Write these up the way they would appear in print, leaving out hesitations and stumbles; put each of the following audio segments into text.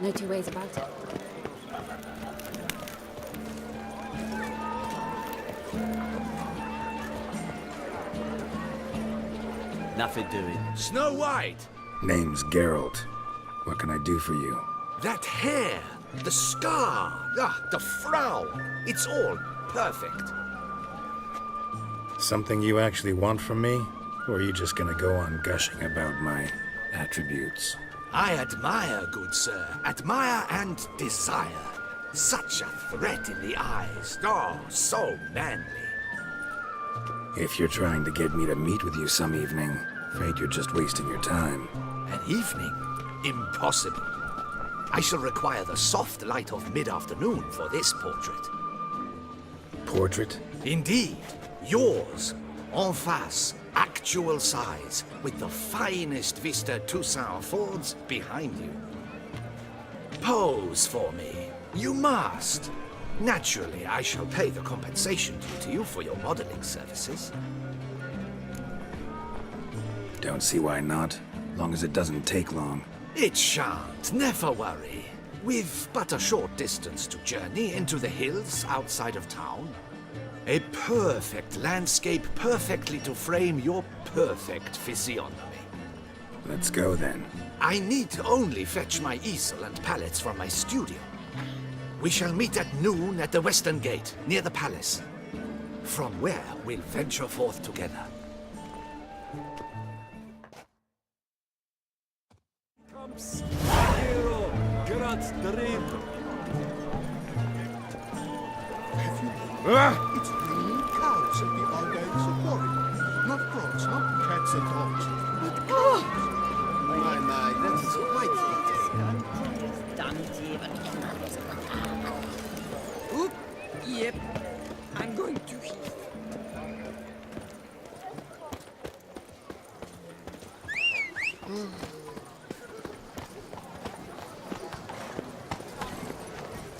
No two ways about it. Nothing doing. Snow White! Name's Geralt. What can I do for you? That hair, the scar, the frown. It's all perfect. Something you actually want from me? Or are you just gonna go on gushing about my attributes? I admire, good sir. Admire and desire. Such a threat in the eyes. Oh, so manly. If you're trying to get me to meet with you some evening, afraid you're just wasting your time. An evening? Impossible. I shall require the soft light of mid-afternoon for this portrait. Portrait? Indeed. Yours. En face. Actual size. With the finest vista Toussaint affords behind you. Pose for me. You must. Naturally, I shall pay the compensation due to you for your modeling services. Don't see why not, long as it doesn't take long. It shan't, never worry. We've but a short distance to journey into the hills outside of town. A perfect landscape perfectly to frame your perfect physiognomy. Let's go then. I need only fetch my easel and palettes from my studio. We shall meet at noon at the western gate, near the palace. From where we'll venture forth together. It's green cows at the old age of quarry. Not crops, not cats and dogs, but cows. My, that is quite Oop, yep, I'm going to heat.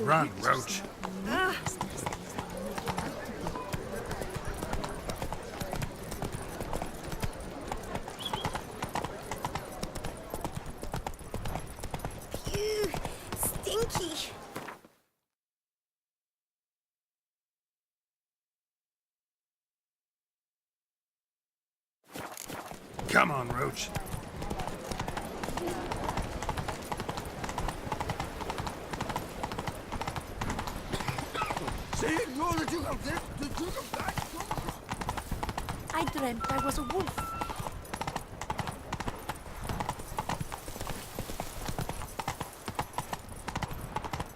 Run, Roach. Ew, stinky. Come on, Roach. I dreamt I was a wolf.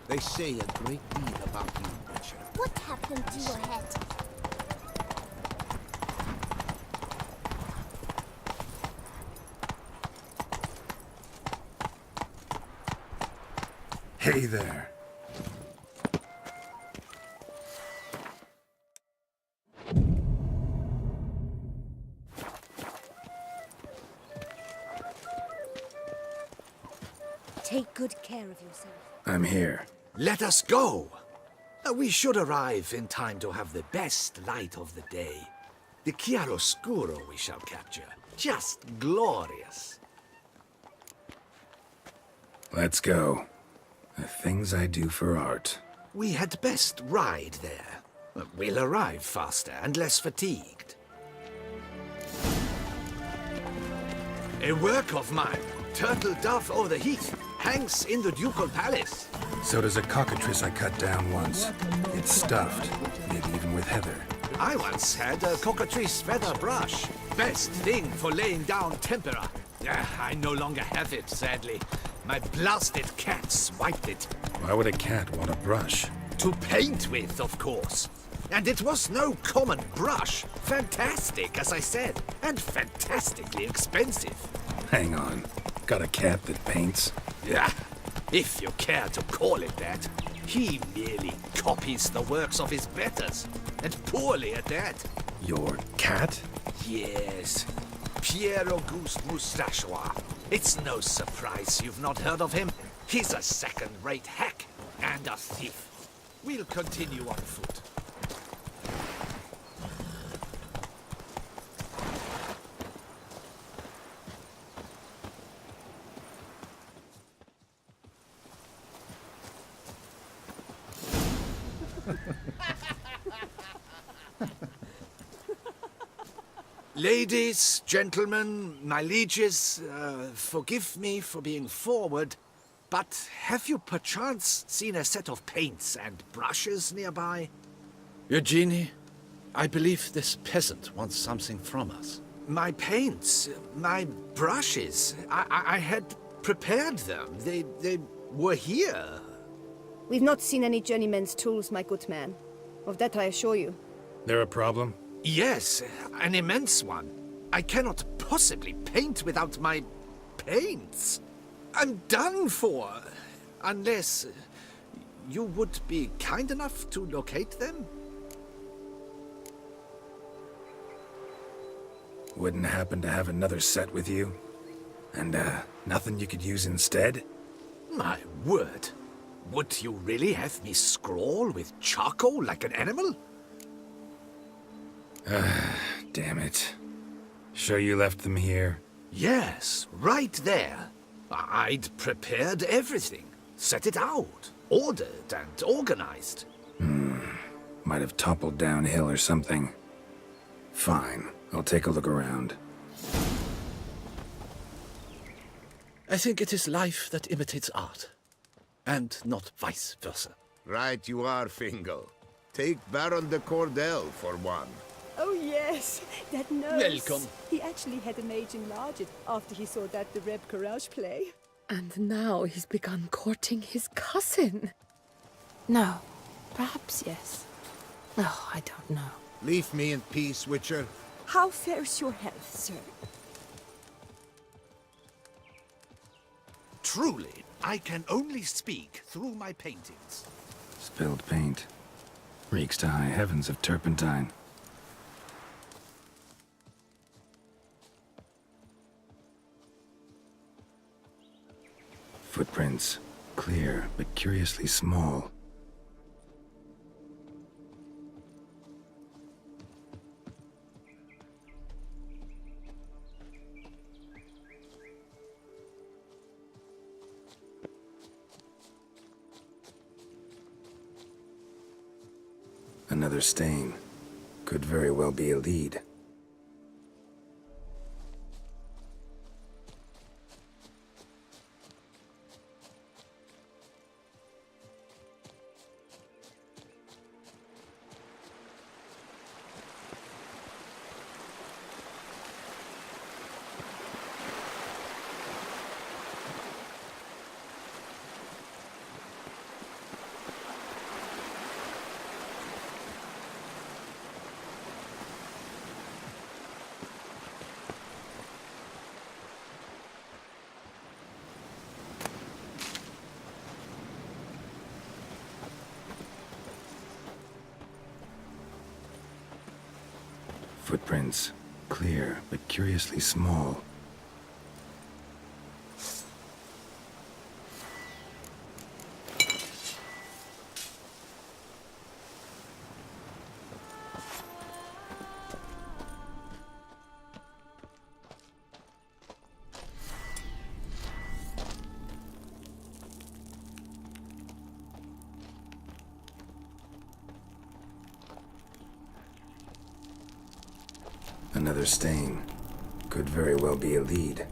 They say a great deal about you, Richard. What happened to your head? Hey there. Take good care of yourself. I'm here. Let us go! We should arrive in time to have the best light of the day. The chiaroscuro we shall capture. Just glorious. Let's go. The things I do for art. We had best ride there. We'll arrive faster and less fatigued. A work of mine, Turtle Dove o'er the Heath, hangs in the ducal palace. So does a cockatrice I cut down once. It's stuffed, maybe even with heather. I once had a cockatrice feather brush. Best thing for laying down tempera. I no longer have it, sadly. My blasted cat swiped it. Why would a cat want a brush? To paint with, of course. And it was no common brush. Fantastic, as I said, and fantastically expensive. Hang on. Got a cat that paints? Yeah, if you care to call it that. He merely copies the works of his betters, and poorly at that. Your cat? Yes, Pierre-Auguste Moustachois. It's no surprise you've not heard of him. He's a second-rate hack and a thief. We'll continue on foot. Ladies, gentlemen, my lieges, forgive me for being forward, but have you perchance seen a set of paints and brushes nearby? Eugenie, I believe this peasant wants something from us. My paints, my brushes, I had prepared them. They were here. We've not seen any journeyman's tools, my good man. Of that I assure you. There a problem? Yes, an immense one. I cannot possibly paint without my paints. I'm done for. Unless you would be kind enough to locate them? Wouldn't happen to have another set with you? And, nothing you could use instead? My word. Would you really have me scrawl with charcoal like an animal? Damn it. Sure you left them here? Yes, right there. I'd prepared everything. Set it out. Ordered and organized. Might have toppled downhill or something. Fine. I'll take a look around. I think it is life that imitates art, and not vice versa. Right you are, Fingal. Take Baron de Cordell for one. Oh yes, that nose. Welcome. He actually had an age enlarge it after he saw that the Reb Courage play. And now he's begun courting his cousin. No. Perhaps yes. Oh, I don't know. Leave me in peace, Witcher. How fares your health, sir? Truly, I can only speak through my paintings. Spilled paint. Reeks to high heavens of turpentine. Footprints. Clear, but curiously small. Another stain. Could very well be a lead. Footprints. Clear, but curiously small. Another stain. Could very well be a lead.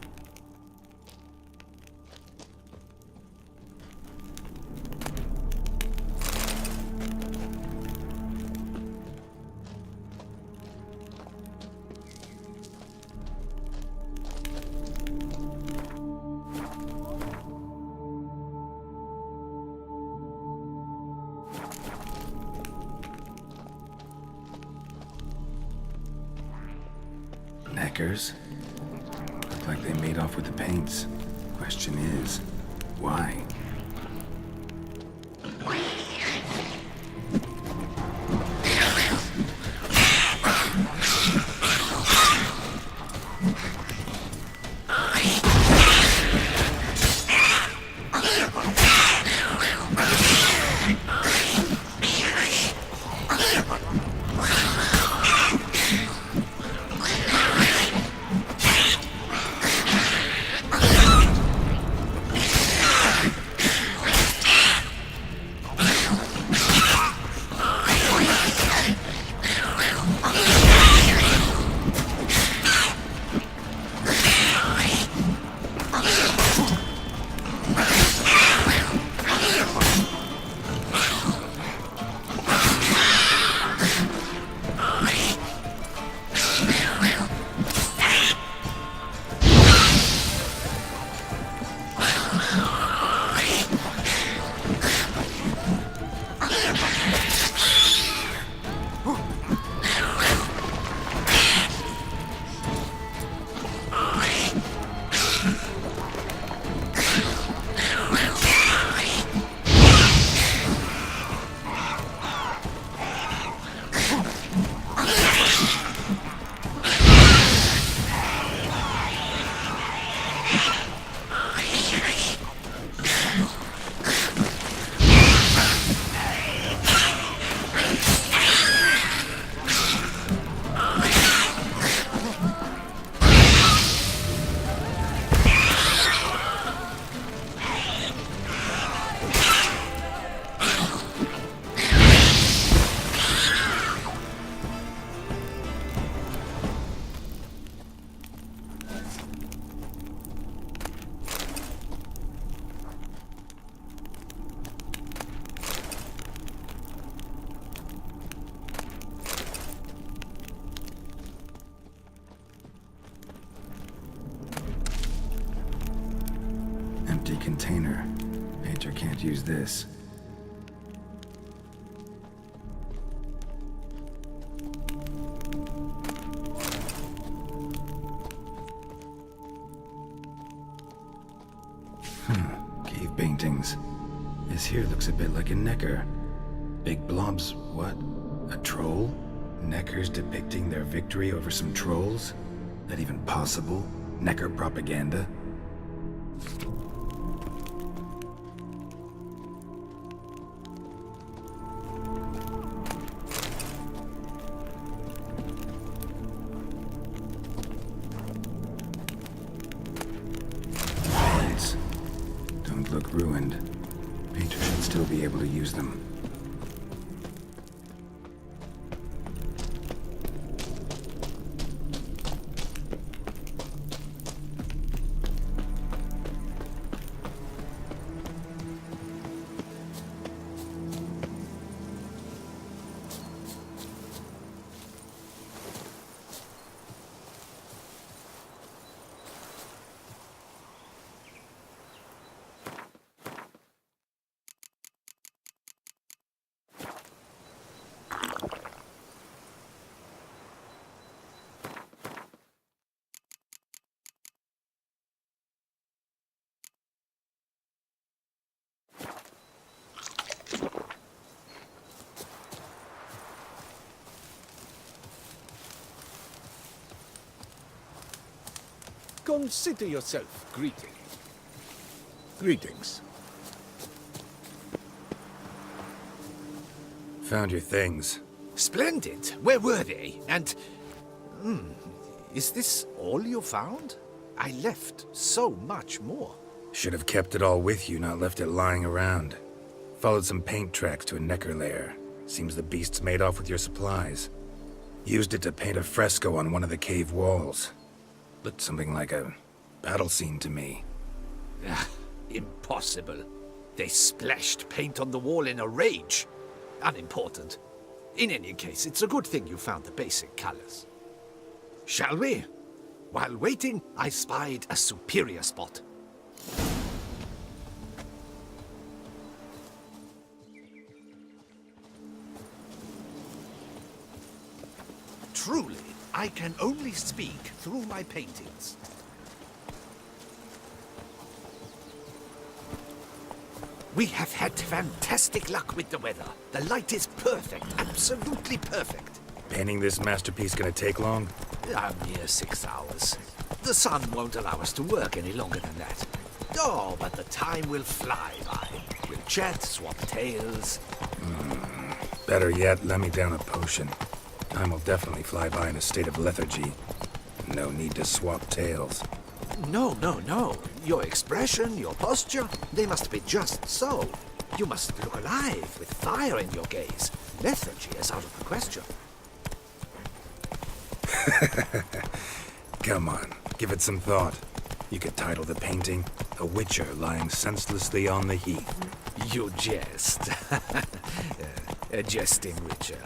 Knackers? Look like they made off with the paints. Question is, why? this? Cave paintings. This here looks a bit like a necker. Big blobs, what? A troll? Neckers depicting their victory over some trolls? That even possible? Necker propaganda? These don't look ruined. Painter should still be able to use them. Consider yourself greeted. Greetings. Found your things. Splendid. Where were they? And... is this all you found? I left so much more. Should have kept it all with you, not left it lying around. Followed some paint tracks to a necker lair. Seems the beast's made off with your supplies. Used it to paint a fresco on one of the cave walls. Looked something like a battle scene to me. Impossible. They splashed paint on the wall in a rage. Unimportant. In any case, it's a good thing you found the basic colors. Shall we? While waiting, I spied a superior spot. Truly, I can only speak through my paintings. We have had fantastic luck with the weather. The light is perfect, absolutely perfect. Painting this masterpiece gonna take long? A mere 6 hours. The sun won't allow us to work any longer than that. Oh, but the time will fly by. We'll chat, swap tales. Better yet, let me down a potion. Time will definitely fly by in a state of lethargy. No need to swap tales. No. Your expression, your posture, they must be just so. You must look alive, with fire in your gaze. Lethargy is out of the question. Come on, give it some thought. You could title the painting, A Witcher Lying Senselessly on the Heath. You jest. A jesting witcher.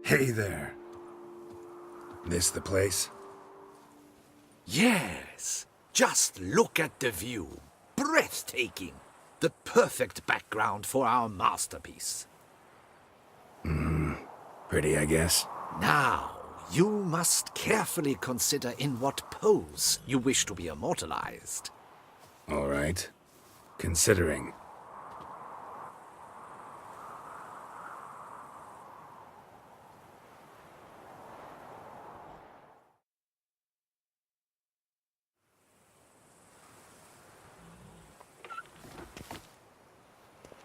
Hey there. This the place? Yes. Just look at the view. Breathtaking. The perfect background for our masterpiece. Pretty, I guess. Now, you must carefully consider in what pose you wish to be immortalized. All right. Considering.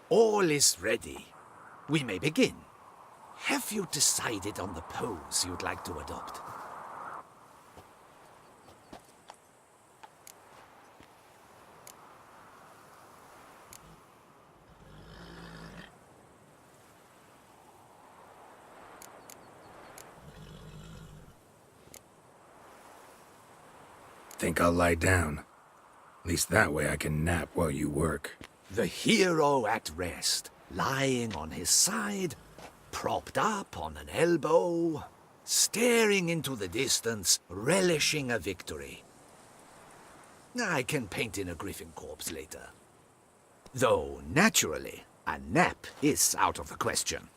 All is ready. We may begin. Have you decided on the pose you'd like to adopt? Think I'll lie down? At least that way I can nap while you work. The hero at rest, lying on his side, propped up on an elbow, staring into the distance, relishing a victory. I can paint in a griffin corpse later. Though, naturally, a nap is out of the question.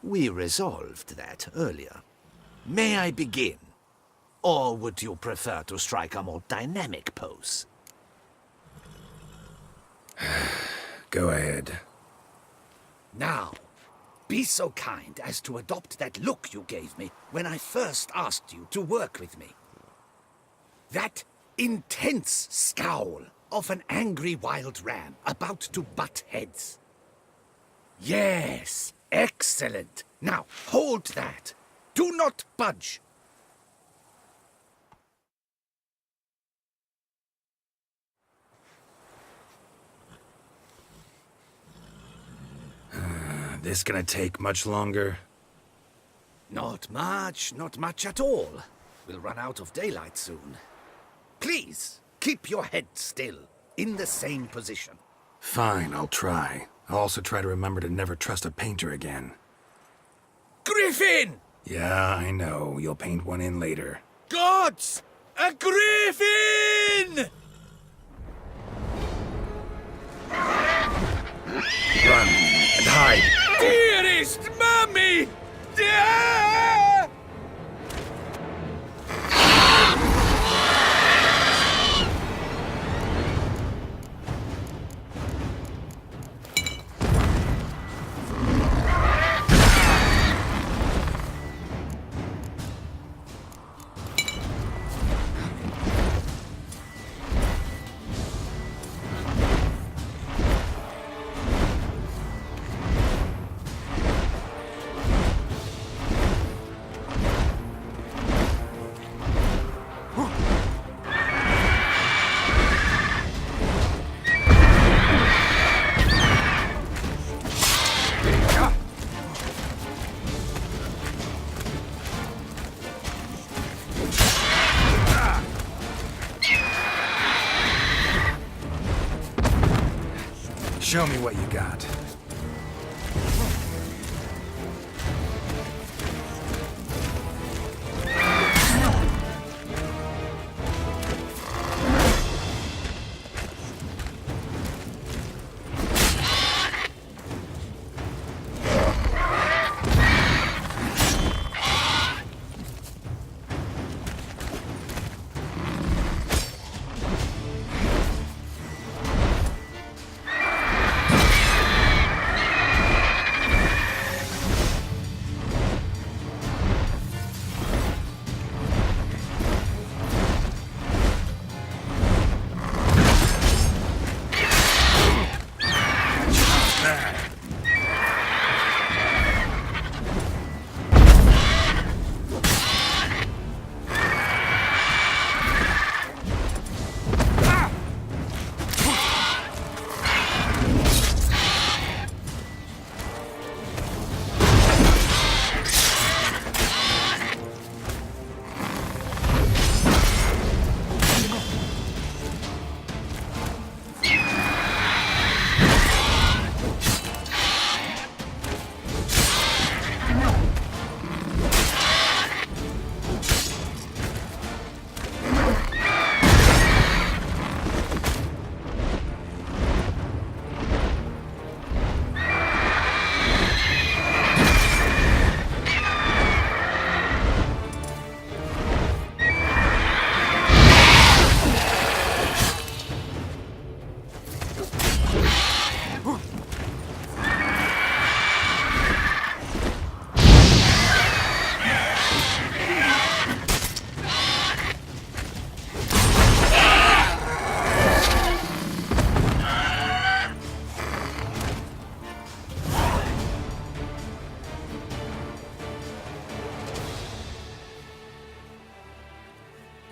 We resolved that earlier. May I begin? Or would you prefer to strike a more dynamic pose? Go ahead. Now, be so kind as to adopt that look you gave me when I first asked you to work with me. That intense scowl of an angry wild ram about to butt heads. Yes, excellent. Now, hold that. Do not budge. This gonna take much longer? Not much at all. We'll run out of daylight soon. Please, keep your head still, in the same position. Fine, I'll try. I'll also try to remember to never trust a painter again. Griffin! Yeah, I know. You'll paint one in later. Gods! A griffin! Run and hide! Dearest Mummy! Ah! Show me what you got.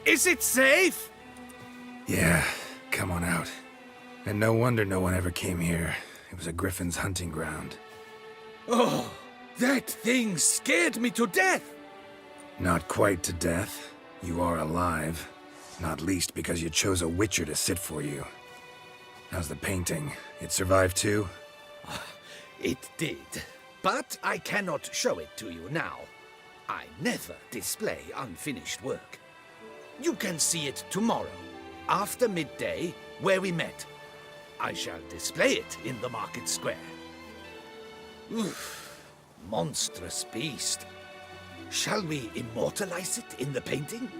Is it safe? Yeah, come on out. And no wonder no one ever came here. It was a griffin's hunting ground. Oh, that thing scared me to death. Not quite to death. You are alive. Not least because you chose a witcher to sit for you. How's the painting? It survived too? It did, but I cannot show it to you now. I never display unfinished work. You can see it tomorrow, after midday, where we met. I shall display it in the market square. Oof, monstrous beast. Shall we immortalize it in the painting?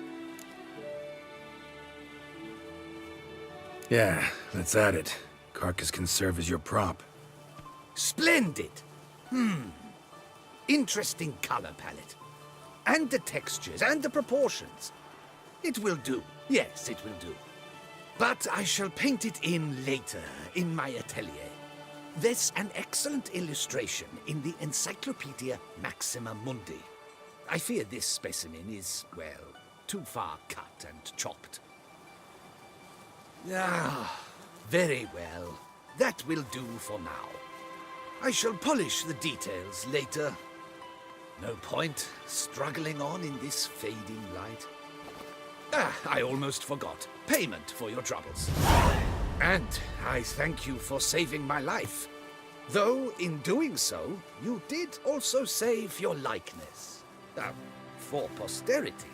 Yeah, let's add it. Carcass can serve as your prop. Splendid! Interesting color palette. And the textures and the proportions. It will do. Yes, it will do. But I shall paint it in later, in my atelier. There's an excellent illustration in the Encyclopedia Maxima Mundi. I fear this specimen is, well, too far cut and chopped. Ah, very well. That will do for now. I shall polish the details later. No point struggling on in this fading light. Ah, I almost forgot. Payment for your troubles. And I thank you for saving my life. Though, in doing so, you did also save your likeness. For posterity.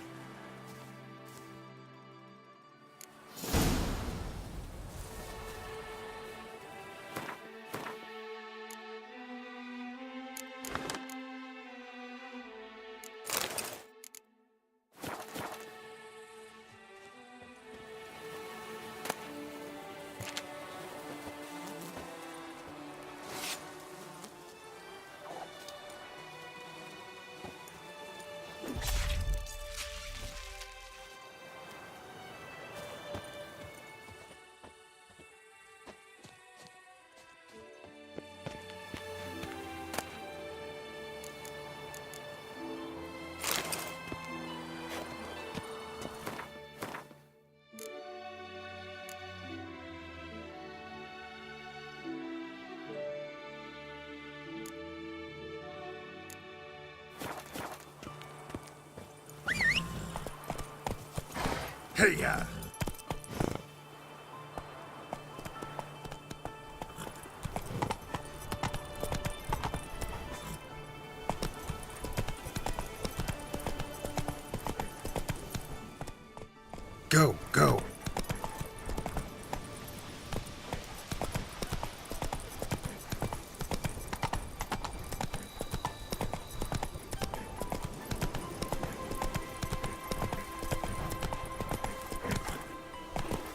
Hey-ya! Go, go.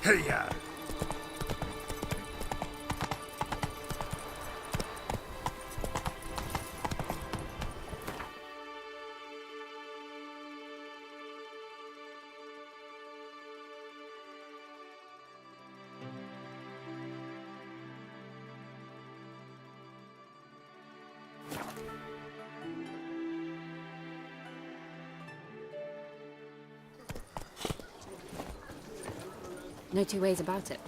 Hey-ya! No two ways about it.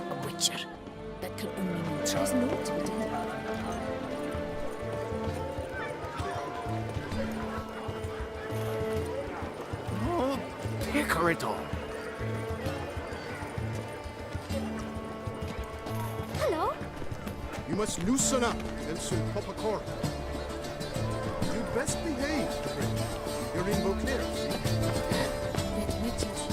A witcher. That can only mean there's more to be done. Hello? You must loosen up, else you'll pop a cork. You'd best behave, Prince. You're in Beauclair, see? Let me just...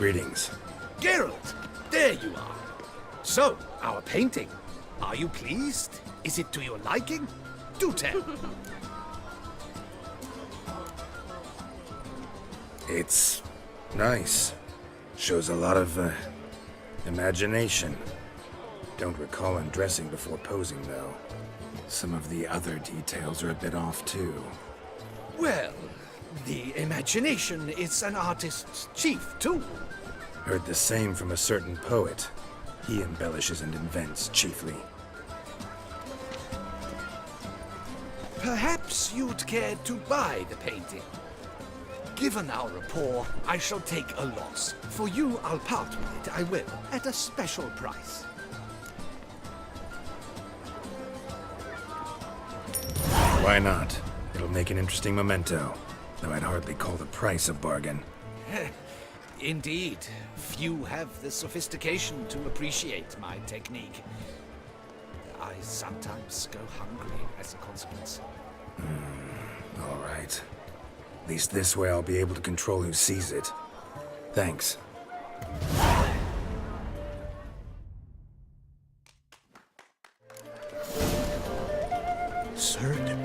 Greetings. Geralt, there you are. So, our painting. Are you pleased? Is it to your liking? Do tell. It's nice. Shows a lot of, imagination. Don't recall undressing before posing, though. Some of the other details are a bit off, too. Well, the imagination is an artist's chief tool. Heard the same from a certain poet. He embellishes and invents, chiefly. Perhaps you'd care to buy the painting. Given our rapport, I shall take a loss. For you, I'll part with it, I will, at a special price. Why not? It'll make an interesting memento, though I'd hardly call the price a bargain. Indeed, few have the sophistication to appreciate my technique. I sometimes go hungry as a consequence. All right. At least this way I'll be able to control who sees it. Thanks. Sir de